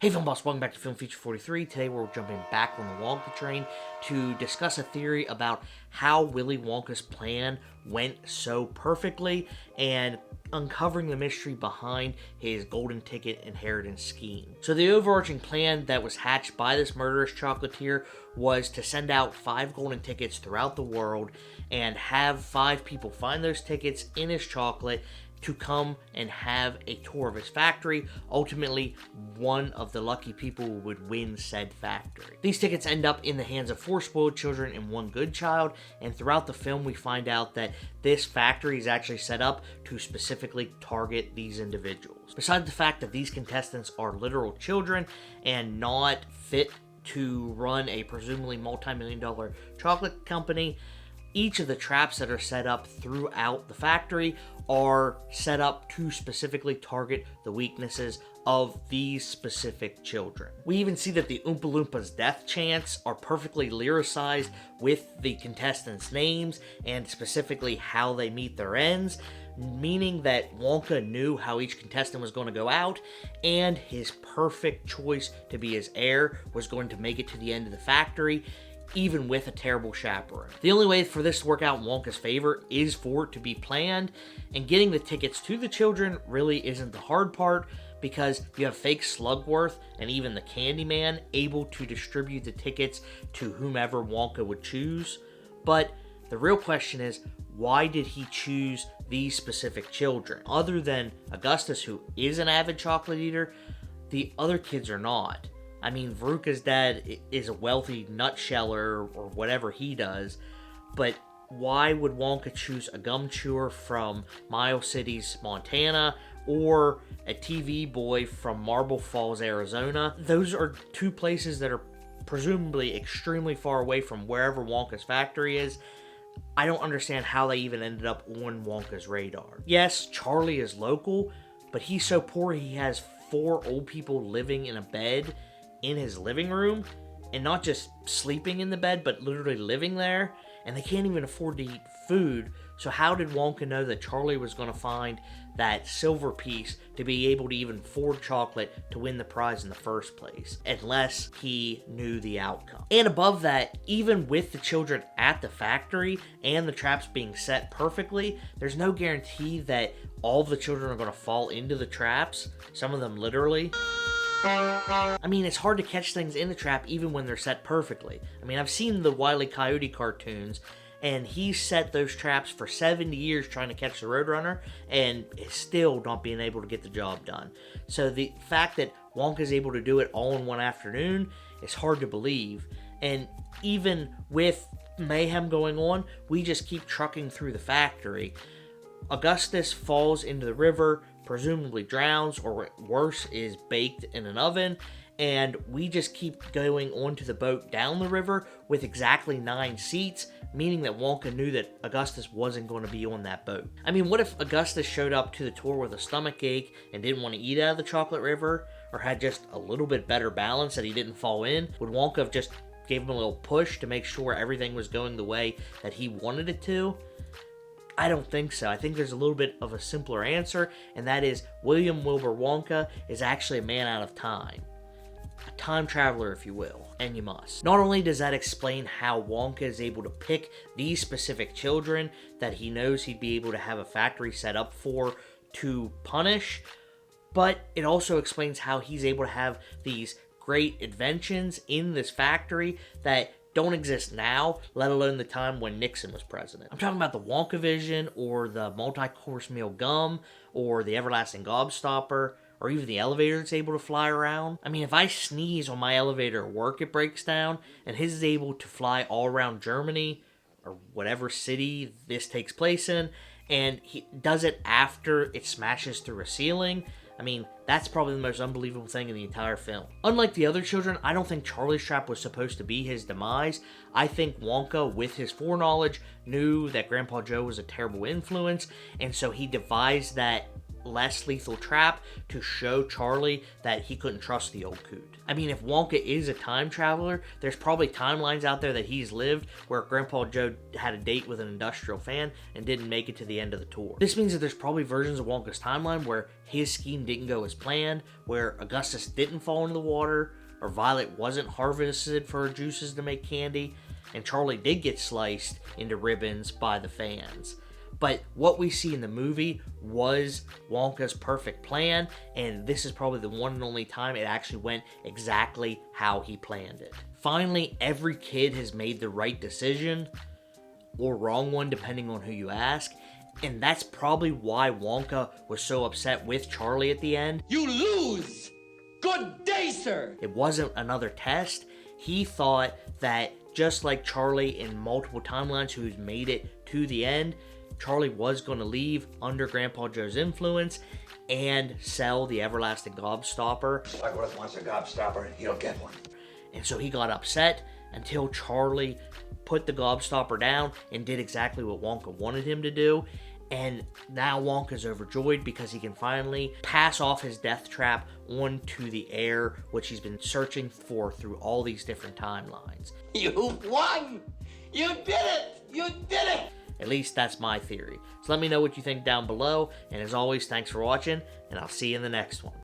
Hey Film Boss, welcome back to Film Feature 43. Today we're jumping back on the Wonka train to discuss a theory about how Willy Wonka's plan went so perfectly and uncovering the mystery behind his golden ticket inheritance scheme. So the overarching plan that was hatched by this murderous chocolatier was to send out 5 golden tickets throughout the world and have 5 people find those tickets in his chocolate to come and have a tour of his factory. Ultimately, one of the lucky people would win said factory. These tickets end up in the hands of 4 spoiled children and 1 good child, and throughout the film we find out that this factory is actually set up to specifically target these individuals. Besides the fact that these contestants are literal children and not fit to run a presumably multi-million-dollar chocolate company, each of the traps that are set up throughout the factory are set up to specifically target the weaknesses of these specific children. We even see that the Oompa Loompas' death chants are perfectly lyricized with the contestants' names and specifically how they meet their ends, meaning that Wonka knew how each contestant was going to go out, and his perfect choice to be his heir was going to make it to the end of the factory, even with a terrible chaperone. The only way for this to work out in Wonka's favor is for it to be planned, and getting the tickets to the children really isn't the hard part, because you have fake Slugworth and even the Candyman able to distribute the tickets to whomever Wonka would choose. But the real question is, why did he choose these specific children? Other than Augustus, who is an avid chocolate eater, the other kids are not. I mean, Veruca's dad is a wealthy nutsheller or whatever he does, but why would Wonka choose a gum chewer from Miles Cities, Montana, or a TV boy from Marble Falls, Arizona? Those are 2 places that are presumably extremely far away from wherever Wonka's factory is. I don't understand how they even ended up on Wonka's radar. Yes, Charlie is local, but he's so poor he has 4 old people living in a bed in his living room, and not just sleeping in the bed, but literally living there, and they can't even afford to eat food. So how did Wonka know that Charlie was going to find that silver piece to be able to even afford chocolate to win the prize in the first place, unless he knew the outcome? And above that, even with the children at the factory and the traps being set perfectly, there's no guarantee that all of the children are going to fall into the traps, some of them literally. I mean, it's hard to catch things in the trap even when they're set perfectly. I mean, I've seen the Wile E. Coyote cartoons, and he set those traps for 70 years trying to catch the Roadrunner, and is still not being able to get the job done. So the fact that Wonka's able to do it all in one afternoon is hard to believe. And even with mayhem going on, we just keep trucking through the factory. Augustus falls into the river, presumably drowns, or worse, is baked in an oven, and we just keep going onto the boat down the river with exactly 9 seats, meaning that Wonka knew that Augustus wasn't going to be on that boat. I mean, what if Augustus showed up to the tour with a stomach ache and didn't want to eat out of the chocolate river, or had just a little bit better balance that he didn't fall in? Would Wonka have just gave him a little push to make sure everything was going the way that he wanted it to? I don't think so. I think there's a little bit of a simpler answer, and that is William Wilbur Wonka is actually a man out of time. A time traveler, if you will, and you must. Not only does that explain how Wonka is able to pick these specific children that he knows he'd be able to have a factory set up for to punish, but it also explains how he's able to have these great inventions in this factory that don't exist now, let alone the time when Nixon was president. I'm talking about the Wonka Vision, or the multi-course meal gum, or the everlasting gobstopper, or even the elevator that's able to fly around. I mean, if I sneeze on my elevator at work, it breaks down, and his is able to fly all around Germany, or whatever city this takes place in, and he does it after it smashes through a ceiling. I mean, that's probably the most unbelievable thing in the entire film. Unlike the other children, I don't think Charlie's trap was supposed to be his demise. I think Wonka, with his foreknowledge, knew that Grandpa Joe was a terrible influence, and so he devised that less lethal trap to show Charlie that he couldn't trust the old coot. I mean, if Wonka is a time traveler, there's probably timelines out there that he's lived where Grandpa Joe had a date with an industrial fan and didn't make it to the end of the tour. This means that there's probably versions of Wonka's timeline where his scheme didn't go as planned, where Augustus didn't fall into the water, or Violet wasn't harvested for her juices to make candy, and Charlie did get sliced into ribbons by the fans. But what we see in the movie was Wonka's perfect plan, and this is probably the one and only time it actually went exactly how he planned it. Finally, every kid has made the right decision, or wrong one depending on who you ask, and that's probably why Wonka was so upset with Charlie at the end. You lose! Good day, sir! It wasn't another test. He thought that just like Charlie in multiple timelines who's made it to the end, Charlie was going to leave under Grandpa Joe's influence and sell the everlasting gobstopper. If Wentworth wants a gobstopper, he'll get one. And so he got upset until Charlie put the gobstopper down and did exactly what Wonka wanted him to do. And now Wonka's overjoyed because he can finally pass off his death trap onto the heir, which he's been searching for through all these different timelines. You won! You did it! You did it! At least that's my theory. So let me know what you think down below. And as always, thanks for watching, and I'll see you in the next one.